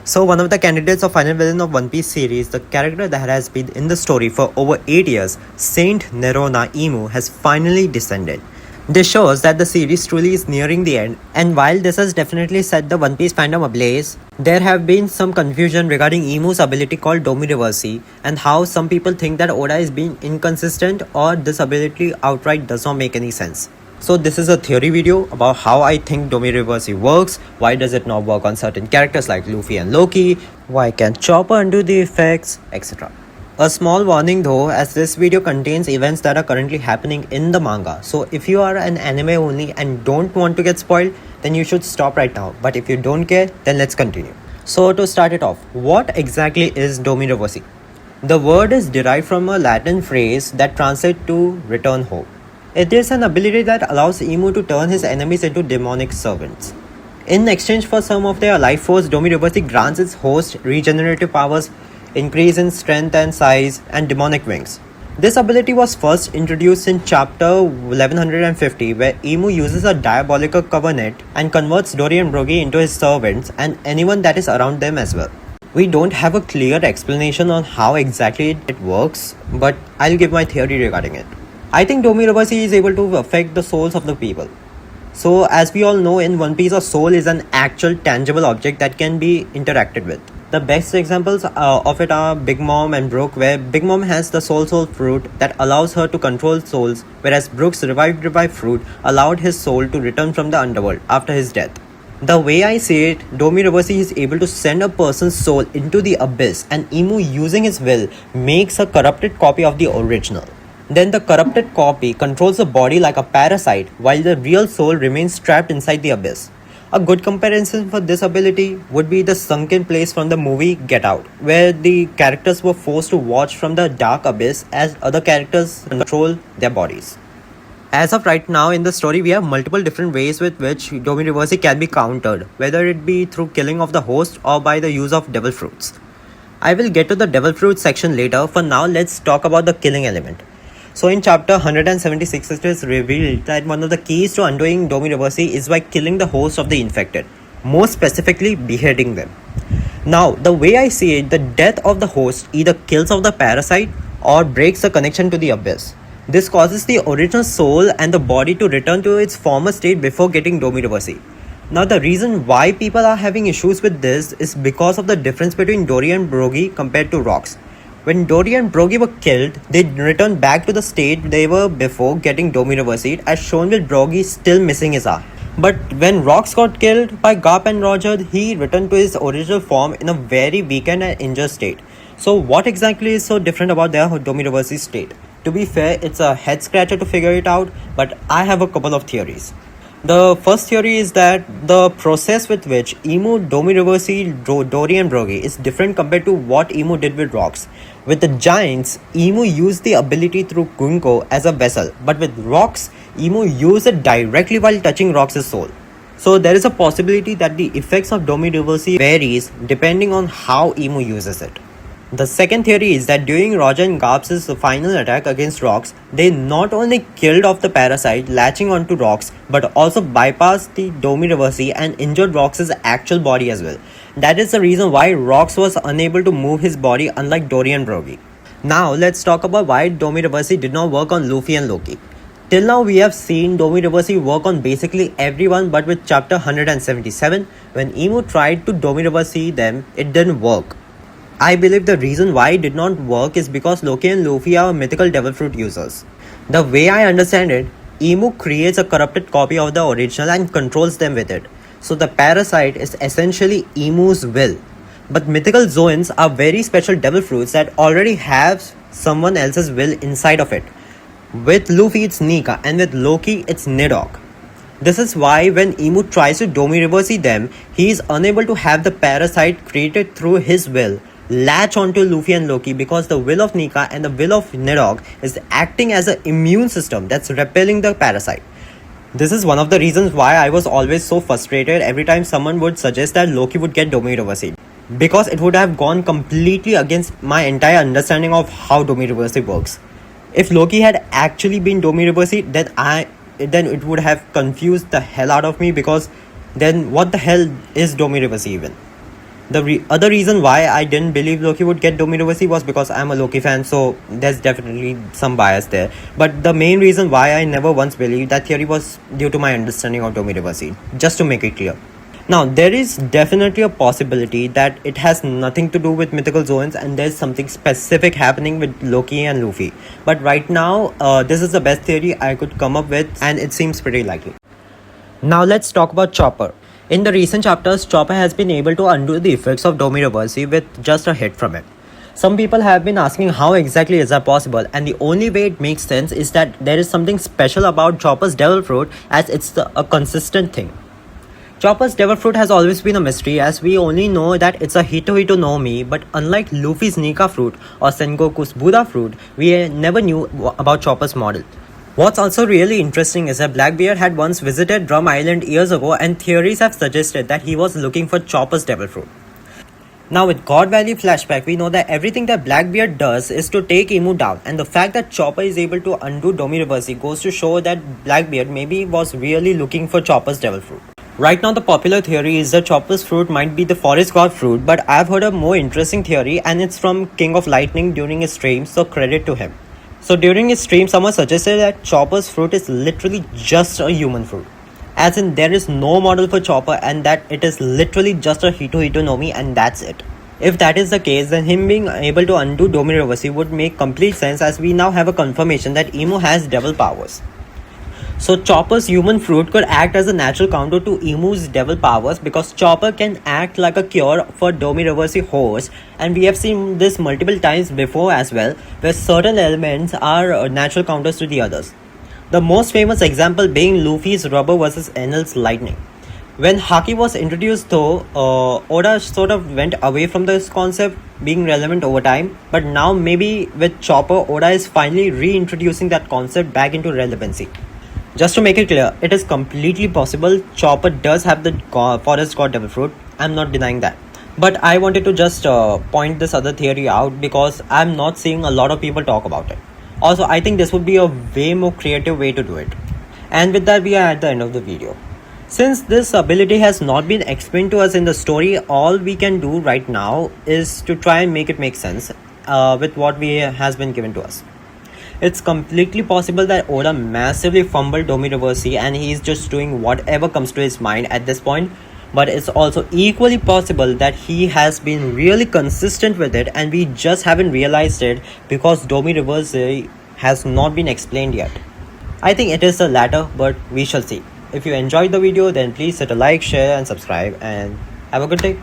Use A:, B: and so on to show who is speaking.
A: So one of the candidates of final villain of One Piece series, the character that has been in the story for over 8 years, Saint Nerona Imu, has finally descended. This shows that the series truly is nearing the end, and while this has definitely set the One Piece fandom ablaze, there have been some confusion regarding Imu's ability called Domi Reversi, and how some people think that Oda is being inconsistent or this ability outright does not make any sense. So this is a theory video about how I think Domi Reversi works, why does it not work on certain characters like Luffy and Loki, why can Chopper undo the effects, etc. A small warning though, as this video contains events that are currently happening in the manga. So if you are an anime only and don't want to get spoiled, then you should stop right now. But if you don't care, then let's continue. So to start it off, what exactly is Domi Reversi? The word is derived from a Latin phrase that translates to return home. It is an ability that allows Imu to turn his enemies into demonic servants. In exchange for some of their life force, Domi Reversi grants its host regenerative powers, increase in strength and size, and demonic wings. This ability was first introduced in chapter 1150, where Imu uses a diabolical covenant and converts Dory and Brogy into his servants and anyone that is around them as well. We don't have a clear explanation on how exactly it works, but I'll give my theory regarding it. I think Domi Reversi is able to affect the souls of the people. So as we all know, in One Piece, a soul is an actual tangible object that can be interacted with. The best examples of it are Big Mom and Brook, where Big Mom has the Soul fruit that allows her to control souls, whereas Brook's revived fruit allowed his soul to return from the underworld after his death. The way I see it, Domi Reversi is able to send a person's soul into the abyss, and Imu, using his will, makes a corrupted copy of the original. Then the corrupted copy controls the body like a parasite, while the real soul remains trapped inside the abyss. A good comparison for this ability would be the sunken place from the movie Get Out, where the characters were forced to watch from the dark abyss as other characters control their bodies. As of right now in the story, we have multiple different ways with which Domi Reversi can be countered, whether it be through killing of the host or by the use of devil fruits. I will get to the devil fruit section later. For now, let's talk about the killing element. So in chapter 176, it is revealed that one of the keys to undoing Domi Reversi is by killing the host of the infected, more specifically beheading them. Now, the way I see it, the death of the host either kills off the parasite or breaks the connection to the abyss. This causes the original soul and the body to return to its former state before getting Domi Reversi. Now, the reason why people are having issues with this is because of the difference between Dory and Brogy compared to Rocks. When Dory and Brogy were killed, they returned back to the state they were before getting Domi Reversi, as shown with Brogy still missing his eye. But when Rocks got killed by Garp and Roger, he returned to his original form in a very weakened and injured state. So what exactly is so different about their Domi Reversi state? To be fair, it's a head scratcher to figure it out, but I have a couple of theories. The first theory is that the process with which Imu, Domi Reversi, Dory and Brogy is different compared to what Imu did with Rocks. With the Giants, Imu used the ability through Gunko as a vessel, but with Rocks, Imu used it directly while touching Rocks' soul. So there is a possibility that the effects of Domi Reversi varies depending on how Imu uses it. The second theory is that during Roger and Garp's final attack against Rocks, they not only killed off the parasite latching onto Rocks, but also bypassed the Domi Reversi and injured Rocks' actual body as well. That is the reason why Rocks was unable to move his body, unlike Dory and Brogy. Now let's talk about why Domi Reversi did not work on Luffy and Loki. Till now we have seen Domi Reversi work on basically everyone, but with chapter 177, when Imu tried to Domi Reversi them, it didn't work. I believe the reason why it did not work is because Loki and Luffy are mythical devil fruit users. The way I understand it, Imu creates a corrupted copy of the original and controls them with it. So the parasite is essentially Imu's will. But mythical zoans are very special devil fruits that already have someone else's will inside of it. With Luffy it's Nika, and with Loki it's Nidhogg. This is why when Imu tries to Domi Reversi them, he is unable to have the parasite created through his will latch onto Luffy and Loki, because the will of Nika and the will of Nidhogg is acting as an immune system that's repelling the parasite. This is one of the reasons why I was always so frustrated every time someone would suggest that Loki would get Domi Reversi, because it would have gone completely against my entire understanding of how Domi Reversi works. If Loki had actually been Domi Reversi, then it would have confused the hell out of me, because then what the hell is Domi Reversi even? The other reason why I didn't believe Loki would get Domi Reversi was because I'm a Loki fan, so there's definitely some bias there. But the main reason why I never once believed that theory was due to my understanding of Domi Reversi, just to make it clear. Now, there is definitely a possibility that it has nothing to do with mythical zones and there's something specific happening with Loki and Luffy. But right now, this is the best theory I could come up with and it seems pretty likely. Now let's talk about Chopper. In the recent chapters, Chopper has been able to undo the effects of Domi Reversi with just a hit from it. Some people have been asking how exactly is that possible, and the only way it makes sense is that there is something special about Chopper's devil fruit as it's a consistent thing. Chopper's devil fruit has always been a mystery as we only know that it's a Hito Hito no Mi, but unlike Luffy's Nika fruit or Sengoku's Buddha fruit, we never knew about Chopper's model. What's also really interesting is that Blackbeard had once visited Drum Island years ago and theories have suggested that he was looking for Chopper's devil fruit. Now with God Valley flashback, we know that everything that Blackbeard does is to take Emu down, and the fact that Chopper is able to undo Domi Reversi goes to show that Blackbeard maybe was really looking for Chopper's devil fruit. Right now the popular theory is that Chopper's fruit might be the forest god fruit, but I've heard a more interesting theory and it's from King of Lightning during his stream, so credit to him. So during his stream, someone suggested that Chopper's fruit is literally just a human fruit. As in, there is no model for Chopper and that it is literally just a Hito Hito no Mi and that's it. If that is the case, then him being able to undo Domi Reversi would make complete sense as we now have a confirmation that Emu has devil powers. So Chopper's human fruit could act as a natural counter to Emu's devil powers because Chopper can act like a cure for Domi Reversi horse, and we have seen this multiple times before as well, where certain elements are natural counters to the others. The most famous example being Luffy's rubber versus Enel's lightning. When Haki was introduced though, Oda sort of went away from this concept being relevant over time, but now maybe with Chopper, Oda is finally reintroducing that concept back into relevancy. Just to make it clear, it is completely possible Chopper does have the forest god devil fruit. I'm not denying that. But I wanted to just point this other theory out because I'm not seeing a lot of people talk about it. Also, I think this would be a way more creative way to do it. And with that, we are at the end of the video. Since this ability has not been explained to us in the story, all we can do right now is to try and make it make sense with what has been given to us. It's completely possible that Oda massively fumbled Domi Reversi and he's just doing whatever comes to his mind at this point. But it's also equally possible that he has been really consistent with it and we just haven't realized it because Domi Reversi has not been explained yet. I think it is the latter, but we shall see. If you enjoyed the video, then please hit a like, share and subscribe and have a good day.